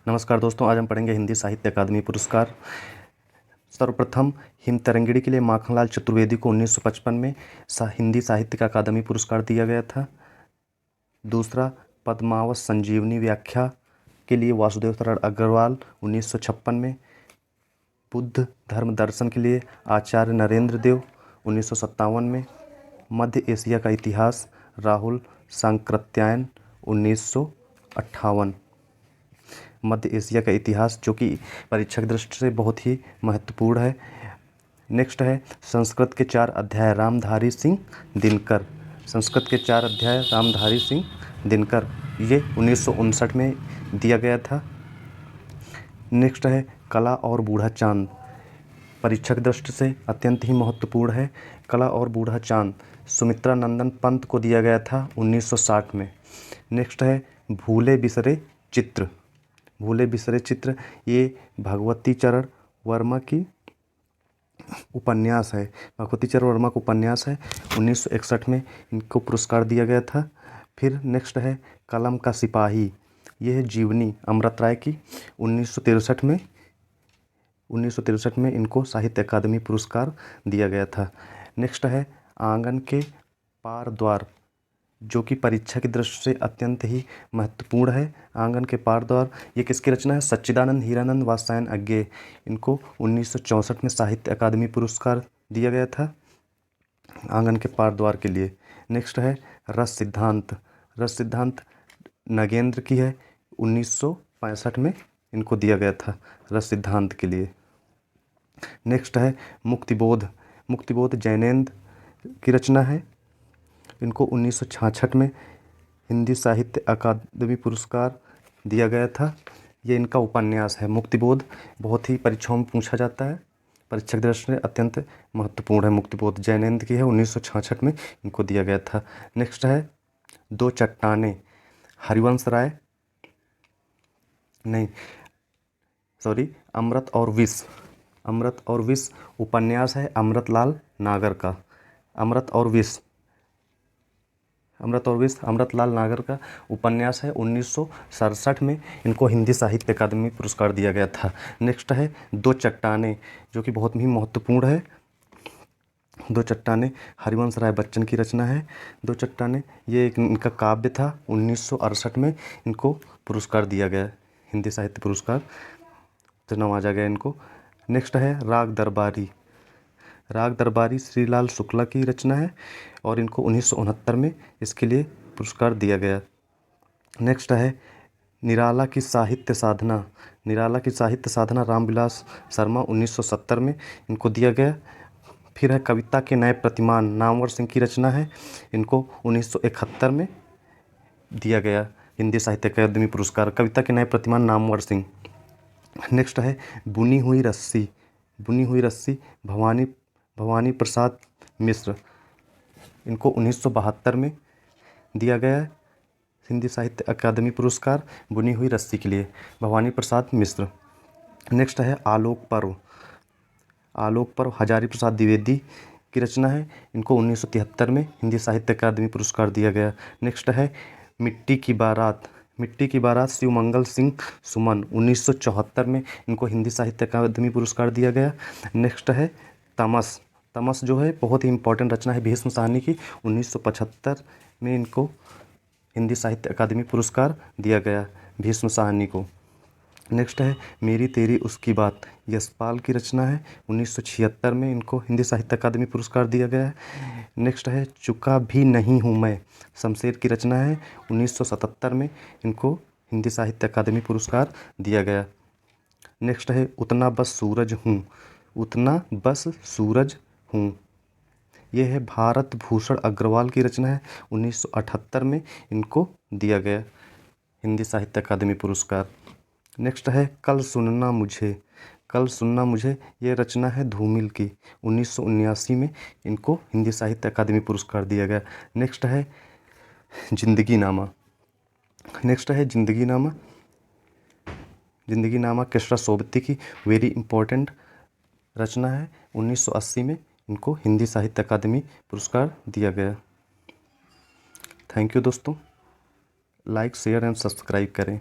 नमस्कार दोस्तों, आज हम पढ़ेंगे हिंदी साहित्य अकादमी पुरस्कार। सर्वप्रथम हिमतरंगिणी के लिए माखनलाल चतुर्वेदी को 1955 में हिंदी साहित्य अकादमी पुरस्कार दिया गया था। दूसरा, पद्मावत संजीवनी व्याख्या के लिए वासुदेव शरण अग्रवाल 1956 में। बुद्ध धर्म दर्शन के लिए आचार्य नरेंद्र देव 1957 में। मध्य एशिया का इतिहास राहुल सांकृत्यायन 1958। मध्य एशिया का इतिहास जो कि परीक्षा की दृष्टि से बहुत ही महत्वपूर्ण है। नेक्स्ट है संस्कृत के 4 अध्याय रामधारी सिंह दिनकर। संस्कृत के 4 अध्याय रामधारी सिंह दिनकर, ये 1959 में दिया गया था। नेक्स्ट है कला और बूढ़ा चांद, परीक्षा की दृष्टि से अत्यंत ही महत्वपूर्ण है। कला और बूढ़ा चांद सुमित्रा नंदन पंत को दिया गया था 1960 में। नेक्स्ट है भूले बिसरे चित्र। भूले बिसरे चित्र ये भगवती चरण वर्मा की उपन्यास है। भगवती चरण वर्मा का उपन्यास है। 1961 में इनको पुरस्कार दिया गया था। फिर नेक्स्ट है कलम का सिपाही, ये है जीवनी अमृत राय की। 1963 में इनको साहित्य अकादमी पुरस्कार दिया गया था। नेक्स्ट है आंगन के पार द्वार, जो कि परीक्षा की दृष्टि से अत्यंत ही महत्वपूर्ण है। आंगन के पार द्वार ये किसकी रचना है? सच्चिदानंद हीरानंद वात्स्यायन अज्ञे। इनको 1964 में साहित्य अकादमी पुरस्कार दिया गया था आंगन के पार द्वार के लिए। नेक्स्ट है रस सिद्धांत। रस सिद्धांत नगेंद्र की है। 1965 में इनको दिया गया था रस सिद्धांत के लिए। नेक्स्ट है मुक्तिबोध। मुक्तिबोध जैनेन्द्र की रचना है। इनको 1966 में हिंदी साहित्य अकादमी पुरस्कार दिया गया था। ये इनका उपन्यास है मुक्तिबोध। बहुत ही परीक्षाओं में पूछा जाता है, परीक्षा की दृष्टि से अत्यंत महत्वपूर्ण है। मुक्तिबोध जैनेन्द्र की है। 1966 में इनको दिया गया था। नेक्स्ट है दो चट्टानें, हरिवंश राय नहीं सॉरी अमृत और विष। अमृत और विष उपन्यास है अमृतलाल नागर का। अमृत और विष अमृतलाल नागर का उपन्यास है। 1967 में इनको हिंदी साहित्य अकादमी पुरस्कार दिया गया था। नेक्स्ट है दो चट्टानें, जो कि बहुत ही महत्वपूर्ण है। दो चट्टानें हरिवंश राय बच्चन की रचना है। दो चट्टानें ये एक इनका काव्य था। 1968 में इनको पुरस्कार दिया गया, हिंदी साहित्य पुरस्कार से नवाजा गया इनको। नेक्स्ट है राग दरबारी। राग दरबारी श्रीलाल शुक्ला की रचना है और इनको 1969 में इसके लिए पुरस्कार दिया गया। नेक्स्ट है निराला की साहित्य साधना। निराला की साहित्य साधना रामविलास शर्मा 1970 में इनको दिया गया। फिर है कविता के नए प्रतिमान, नामवर सिंह की रचना है। इनको 1971 में दिया गया हिंदी साहित्य अकादमी पुरस्कार, कविता के नए प्रतिमान नामवर सिंह। नेक्स्ट है बुनी हुई रस्सी। बुनी हुई रस्सी भवानी प्रसाद मिश्र। इनको 1972 में दिया गया है हिंदी साहित्य अकादमी पुरस्कार बुनी हुई रस्सी के लिए, भवानी प्रसाद मिश्र। नेक्स्ट है आलोक पर्व। आलोक पर्व हजारी प्रसाद द्विवेदी की रचना है। इनको 1973 में हिंदी साहित्य अकादमी पुरस्कार दिया गया। नेक्स्ट है मिट्टी की बारात। मिट्टी की बारात शिवमंगल सिंह सुमन। 1974 में इनको हिंदी साहित्य अकादमी पुरस्कार दिया गया। नेक्स्ट है तमस। तमस जो है बहुत ही इंपॉर्टेंट रचना है भीष्म साहनी की। 1975 में इनको हिंदी साहित्य अकादमी पुरस्कार दिया गया भीष्म साहनी को। नेक्स्ट है मेरी तेरी उसकी बात, यशपाल की रचना है। 1976 में इनको हिंदी साहित्य अकादमी पुरस्कार दिया गया है। नेक्स्ट है चुका भी नहीं हूँ मैं, शमशेर की रचना है। 1977 में इनको हिंदी साहित्य अकादमी पुरस्कार दिया गया। नेक्स्ट है उतना बस सूरज हूँ। उतना बस सूरज हूँ, ये है भारत भूषण अग्रवाल की रचना है। 1978 में इनको दिया गया हिंदी साहित्य अकादमी पुरस्कार। नेक्स्ट है कल सुनना मुझे। कल सुनना मुझे ये रचना है धूमिल की। 1979 में इनको हिंदी साहित्य अकादमी पुरस्कार दिया गया। नेक्स्ट है जिंदगी नामा। नेक्स्ट है जिंदगी नामा। जिंदगी नामा कृष्णा सोबती की वेरी इंपॉर्टेंट रचना है। 1980 में इनको हिंदी साहित्य अकादमी पुरस्कार दिया गया। थैंक यू दोस्तों, लाइक शेयर एंड सब्सक्राइब करें।